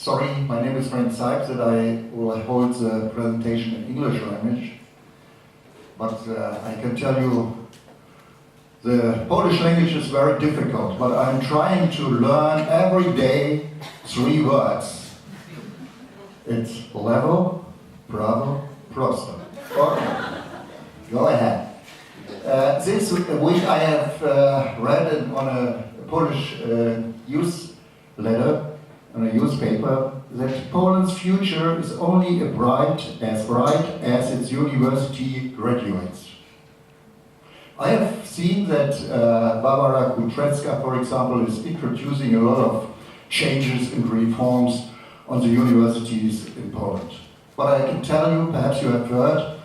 Sorry, my name is Frank Seibt, that I will hold the presentation in English language. But I can tell you, the Polish language is very difficult, but I'm trying to learn every day 3 words. It's level, bravo, prosto. Okay, go ahead. This week I have read it on a Polish news letter, on a newspaper, that Poland's future is only as bright as its university graduates. I have seen that Barbara Kutrecka, for example, is introducing a lot of changes and reforms on the universities in Poland. But I can tell you, perhaps you have heard,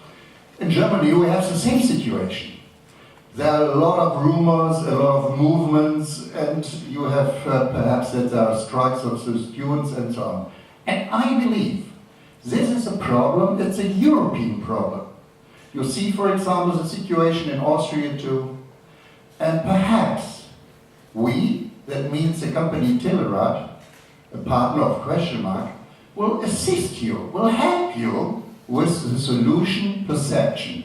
in Germany we have the same situation. There are a lot of rumors, a lot of movements, and you have heard perhaps that there are strikes of the students and so on. And I believe this is a problem, it's a European problem. You see, for example, the situation in Austria too. And perhaps we, that means the company Telerat, a partner of Questionmarks, will assist you, will help you with the solution perception.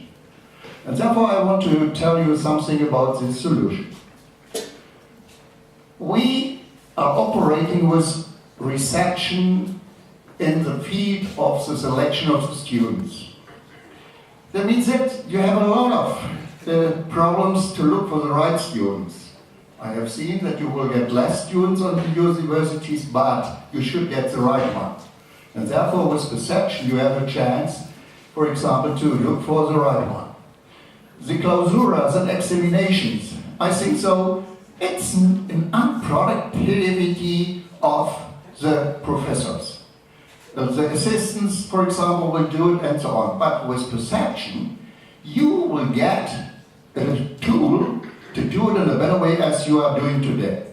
And therefore I want to tell you something about this solution. We are operating with reception in the field of the selection of the students. That means that you have a lot of problems to look for the right students. I have seen that you will get less students on the universities, but you should get the right ones. And therefore with perception you have a chance, for example, to look for the right one. The clausuras and examinations, I think so, it's an unproductivity of the professors. The assistants, for example, will do it and so on. But with perception, you will get a tool to do it in a better way as you are doing today.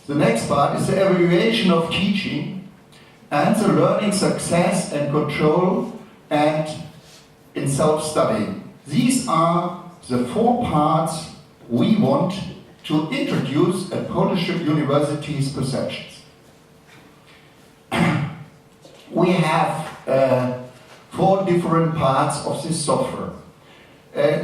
The next part is the evaluation of teaching and the learning success and control and in self-studying. These are the 4 parts we want to introduce at Polish universities' perceptions. We have 4 different parts of this software.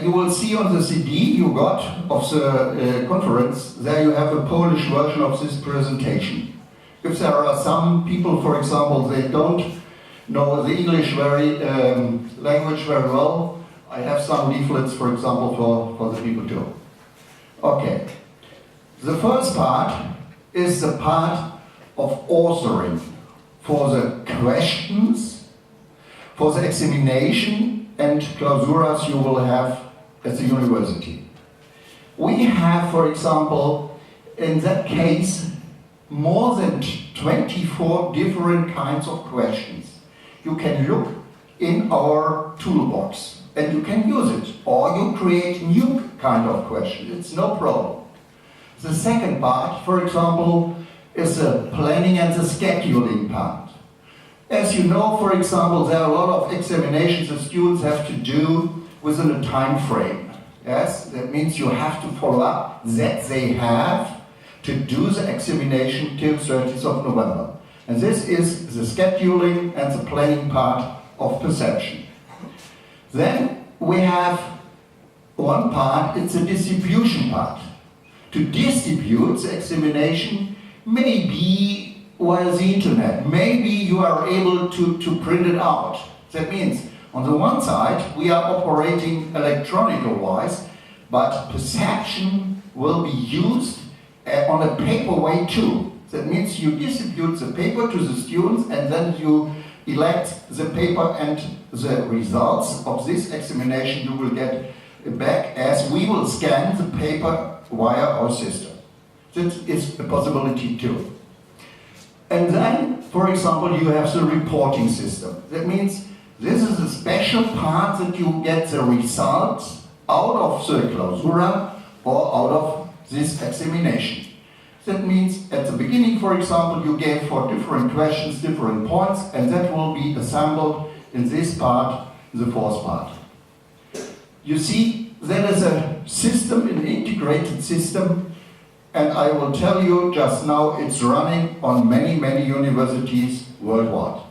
You will see on the CD you got of the conference, there you have a Polish version of this presentation. If there are some people, for example, they don't know the English language very well, I have some leaflets, for example, for the people too. Okay. The first part is the part of authoring for the questions, for the examination and clausuras you will have at the university. We have, for example, in that case, more than 24 different kinds of questions. You can look in our toolbox and you can use it, or you create new kind of question, it's no problem. The second part, for example, is the planning and the scheduling part. As you know, for example, there are a lot of examinations the students have to do within a time frame. Yes, that means you have to follow up that they have to do the examination till 30th of November. And this is the scheduling and the planning part of perception. Then we have one part, it's a distribution part. To distribute the examination, maybe via the internet, maybe you are able to print it out. That means, on the one side, we are operating electronical-wise, but perception will be used on a paper way too. That means you distribute the paper to the students and then you elect the paper and the results of this examination you will get back as we will scan the paper via our system. That is a possibility too. And then, for example, you have the reporting system. That means this is a special part that you get the results out of the clausura or out of this examination. That means at the beginning, for example, you gave for different questions, different points, and that will be assembled in this part, the 4th part. You see, there is a system, an integrated system, and I will tell you just now it's running on many, many universities worldwide.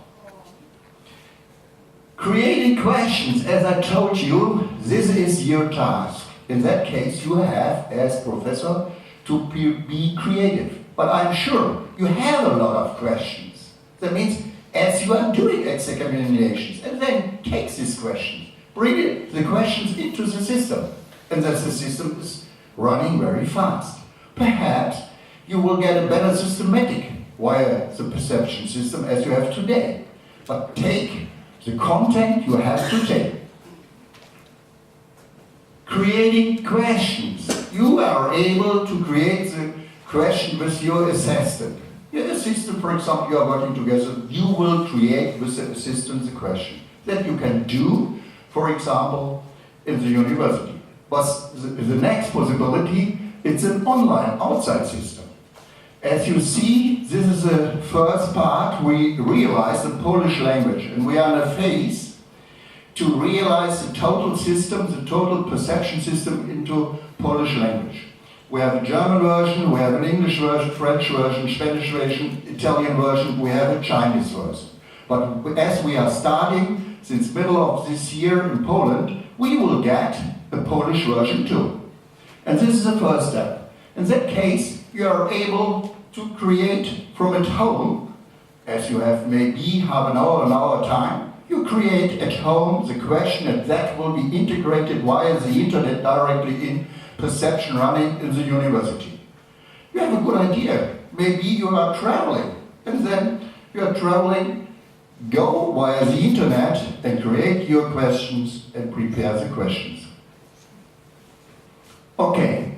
Creating questions, as I told you, this is your task. In that case, you have, as professor, to be creative. But I'm sure you have a lot of questions. That means, as you are doing examinations, and then take these questions, bring the questions into the system, and that the system is running very fast. Perhaps you will get a better systematic via the perception system as you have today. But take the content you have to take. Creating questions. You are able to create the question with your assistant. Your assistant, for example, you are working together, you will create with the assistant the question that you can do, for example, in the university. But the next possibility, it's an online outside system. As you see, this is the first part. We realize the Polish language, and we are in a phase to realize the total system, the total perception system into Polish language. We have a German version, we have an English version, French version, Spanish version, Italian version, we have a Chinese version. But as we are starting, since middle of this year in Poland, we will get a Polish version too. And this is the first step. In that case, you are able to create from at home, as you have maybe half an hour time, you create at home the question, and that will be integrated via the internet directly in perception running in the university. You have a good idea. Maybe you are traveling, and then you are traveling, go via the internet and create your questions and prepare the questions. Okay,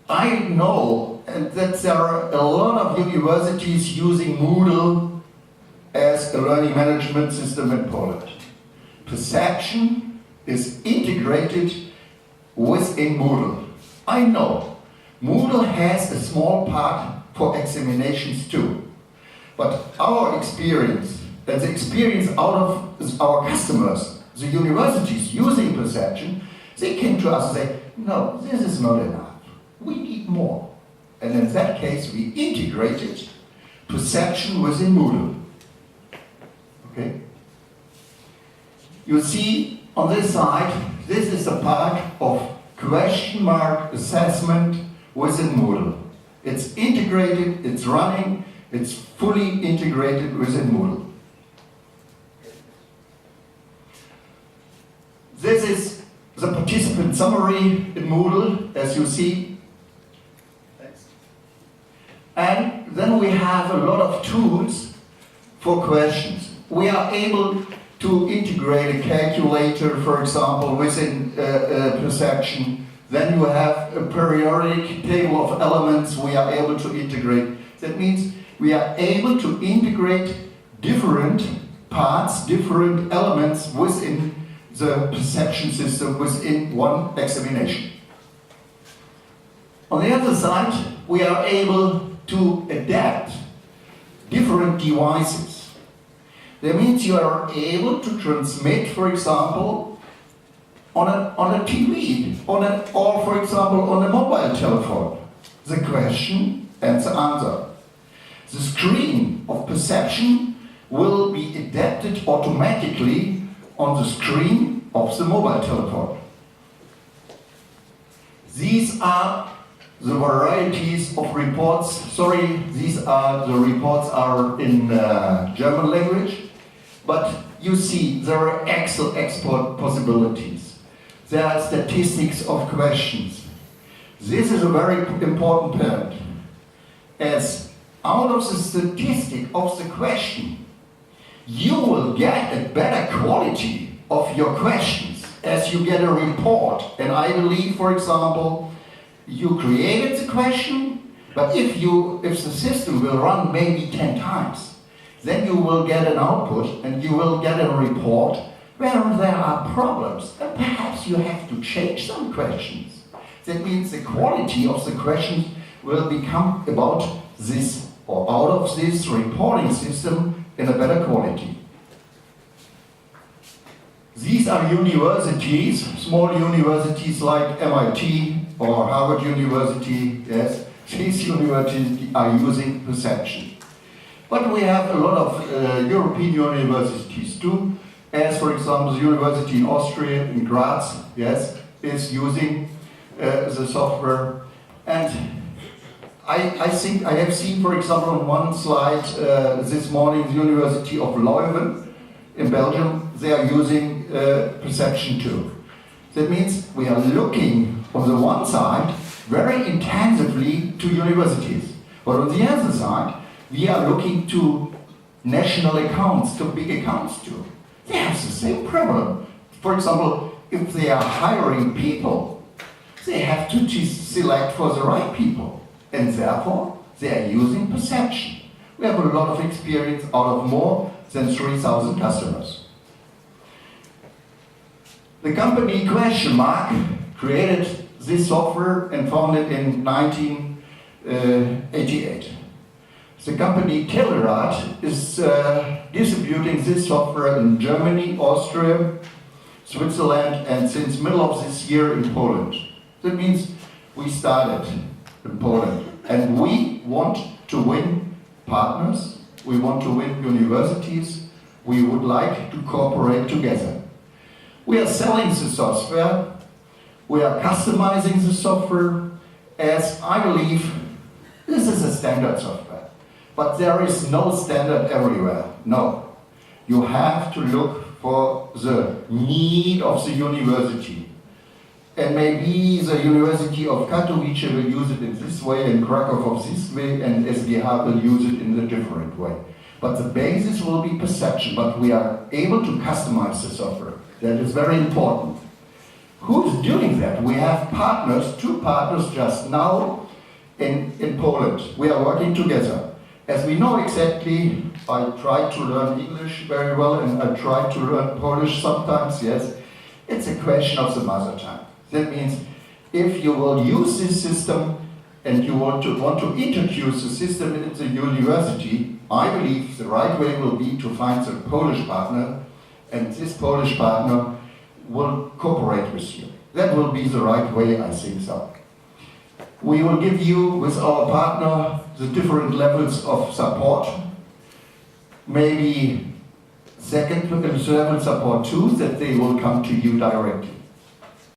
I know that there are a lot of universities using Moodle as a learning management system in Poland. Perception is integrated within Moodle. I know Moodle has a small part for examinations too, but our experience, and the experience out of our customers, the universities using perception, they came to us and say, no, this is not enough. We need more. And in that case, we integrated perception within Moodle. Okay? You see on this side, this is a part of question mark assessment within Moodle. It's integrated, it's running, it's fully integrated within Moodle. This is the participant summary in Moodle, as you see. Thanks. And then we have a lot of tools for questions. We are able to integrate a calculator, for example, within perception. Then you have a periodic table of elements we are able to integrate. That means we are able to integrate different parts, different elements within the perception system within one examination. On the other side, we are able to adapt different devices. That means you are able to transmit, for example, on a TV, or for example on a mobile telephone, the question and the answer. The screen of perception will be adapted automatically on the screen of the mobile telephone. These are the varieties of reports. Sorry, the reports are in German language, but you see there are export possibilities. There are statistics of questions. This is a very important point, as out of the statistic of the question, you will get a better quality of your questions as you get a report. And I believe, for example, you created the question, but if the system will run maybe 10 times, then you will get an output and you will get a report where there are problems, and perhaps you have to change some questions. That means the quality of the questions will become about this, or out of this reporting system, in a better quality. These are universities, small universities like MIT, or Harvard University, yes, these universities are using perception. But we have a lot of European universities too, as for example the university in Austria, in Graz, yes, is using the software. And I think I have seen, for example, on one slide this morning, the University of Leuven in Belgium, they are using perception too. That means we are looking on the one side very intensively to universities, but on the other side, we are looking to national accounts, to big accounts too. They have the same problem. For example, if they are hiring people, they have to select for the right people. And therefore, they are using perception. We have a lot of experience out of more than 3,000 customers. The company Questionmark created this software and founded in 1988. The company Telerat is distributing this software in Germany, Austria, Switzerland, and since middle of this year in Poland. That means we started in Poland, and we want to win partners, we want to win universities, we would like to cooperate together. We are selling the software, we are customizing the software, as I believe this is a standard software. But there is no standard everywhere, no. You have to look for the need of the university. And maybe the University of Katowicach will use it in this way, and Krakow of this way, and SGH will use it in a different way. But the basis will be perception, but we are able to customize the software. That is very important. Who's doing that? We have partners, 2 partners just now in Poland. We are working together. As we know exactly, I try to learn English very well, and I try to learn Polish sometimes, yes. It's a question of the mother tongue. That means if you will use this system and you want to introduce the system in the university, I believe the right way will be to find the Polish partner, and this Polish partner will cooperate with you. That will be the right way, I think so. We will give you, with our partner, the different levels of support. Maybe second level support too, that they will come to you directly.